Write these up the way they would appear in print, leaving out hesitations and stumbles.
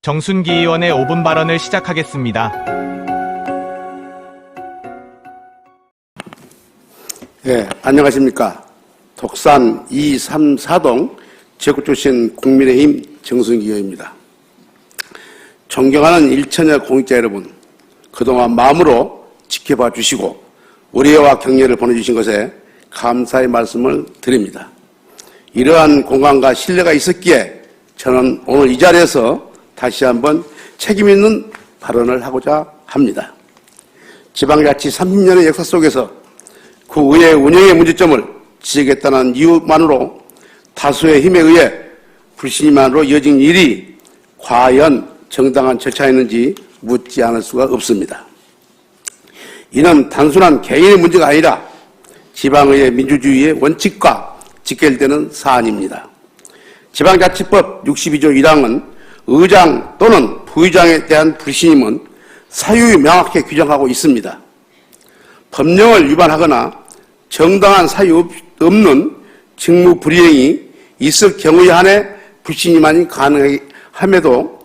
정순기 의원의 5분 발언을 시작하겠습니다. 예, 안녕하십니까. 독산 234동 지역구 출신 국민의힘 정순기 의원입니다. 존경하는 일천여 공익자 여러분, 그동안 마음으로 지켜봐 주시고 우려와 격려를 보내주신 것에 감사의 말씀을 드립니다. 이러한 공감과 신뢰가 있었기에 저는 오늘 이 자리에서 다시 한번 책임 있는 발언을 하고자 합니다. 지방자치 30년의 역사 속에서 그 의회 운영의 문제점을 지적했다는 이유만으로 다수의 힘에 의해 불신임만으로 이어진 일이 과연 정당한 절차였는지 묻지 않을 수가 없습니다. 이는 단순한 개인의 문제가 아니라 지방의회 민주주의의 원칙과 직결되는 사안입니다. 지방자치법 62조 1항은 의장 또는 부의장에 대한 불신임은 사유에 명확히 규정하고 있습니다. 법령을 위반하거나 정당한 사유 없는 직무 불이행이 있을 경우에 한해 불신임만이 가능함에도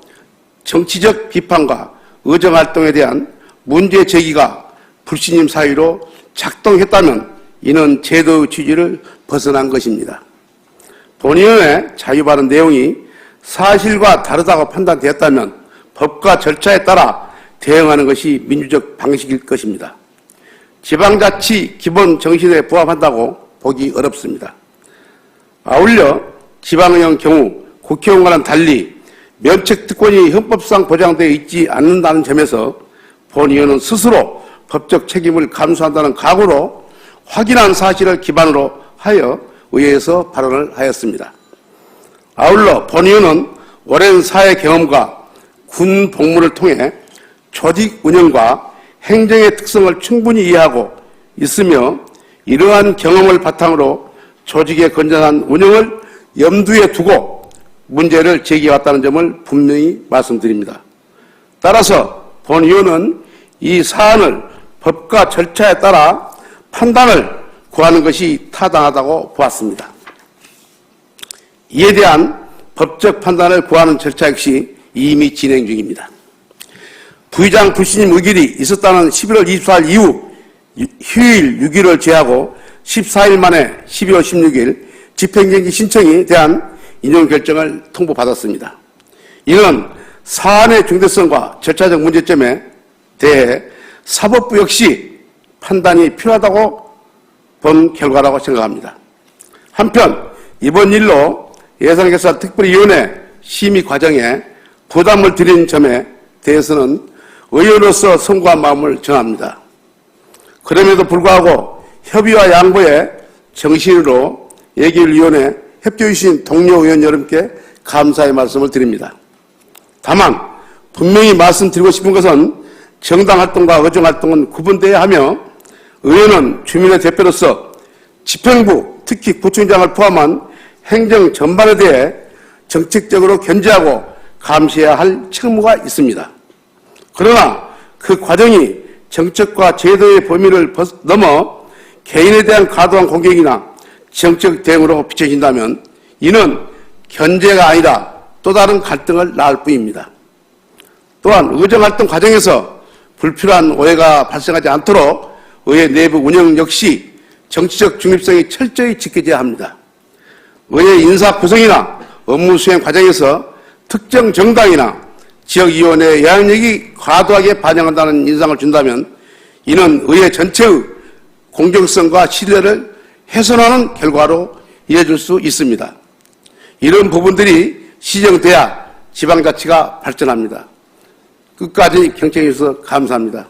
정치적 비판과 의정활동에 대한 문제 제기가 불신임 사유로 작동했다면 이는 제도의 취지를 벗어난 것입니다. 본의원의 자유발언 내용이 사실과 다르다고 판단되었다면 법과 절차에 따라 대응하는 것이 민주적 방식일 것입니다. 지방자치 기본 정신에 부합한다고 보기 어렵습니다. 아울러 지방의원 경우 국회의원과는 달리 면책특권이 헌법상 보장되어 있지 않는다는 점에서 본의원은 스스로 법적 책임을 감수한다는 각오로 확인한 사실을 기반으로 하여 의회에서 발언을 하였습니다. 아울러 본의원은 오랜 사회 경험과 군 복무를 통해 조직 운영과 행정의 특성을 충분히 이해하고 있으며 이러한 경험을 바탕으로 조직의 건전한 운영을 염두에 두고 문제를 제기해왔다는 점을 분명히 말씀드립니다. 따라서 본의원은 이 사안을 법과 절차에 따라 판단을 구하는 것이 타당하다고 보았습니다. 이에 대한 법적 판단을 구하는 절차 역시 이미 진행 중입니다. 부의장 불신임 의결이 있었다는 11월 24일 이후 휴일 6일을 제하고 14일 만에 12월 16일 집행정지 신청에 대한 인용 결정을 통보받았습니다. 이는 사안의 중대성과 절차적 문제점에 대해 사법부 역시 판단이 필요하다고 본 결과라고 생각합니다. 한편 이번 일로 예산결산특별위원회 심의 과정에 부담을 드린 점에 대해서는 의원으로서 송구한 마음을 전합니다. 그럼에도 불구하고 협의와 양보의 정신으로 예결위원회 협조해 주신 동료 의원 여러분께 감사의 말씀을 드립니다. 다만 분명히 말씀드리고 싶은 것은 정당활동과 의정활동은 구분되어야 하며 의원은 주민의 대표로서 집행부, 특히 구청장을 포함한 행정 전반에 대해 정책적으로 견제하고 감시해야 할 책무가 있습니다. 그러나 그 과정이 정책과 제도의 범위를 넘어 개인에 대한 과도한 공격이나 정책 대응으로 비춰진다면 이는 견제가 아니라 또 다른 갈등을 낳을 뿐입니다. 또한 의정활동 과정에서 불필요한 오해가 발생하지 않도록 의회 내부 운영 역시 정치적 중립성이 철저히 지켜져야 합니다. 의회 인사 구성이나 업무 수행 과정에서 특정 정당이나 지역위원회의 영향력이 과도하게 반영한다는 인상을 준다면 이는 의회 전체의 공정성과 신뢰를 훼손하는 결과로 이어질 수 있습니다. 이런 부분들이 시정돼야 지방자치가 발전합니다. 끝까지 경청해 주셔서 감사합니다.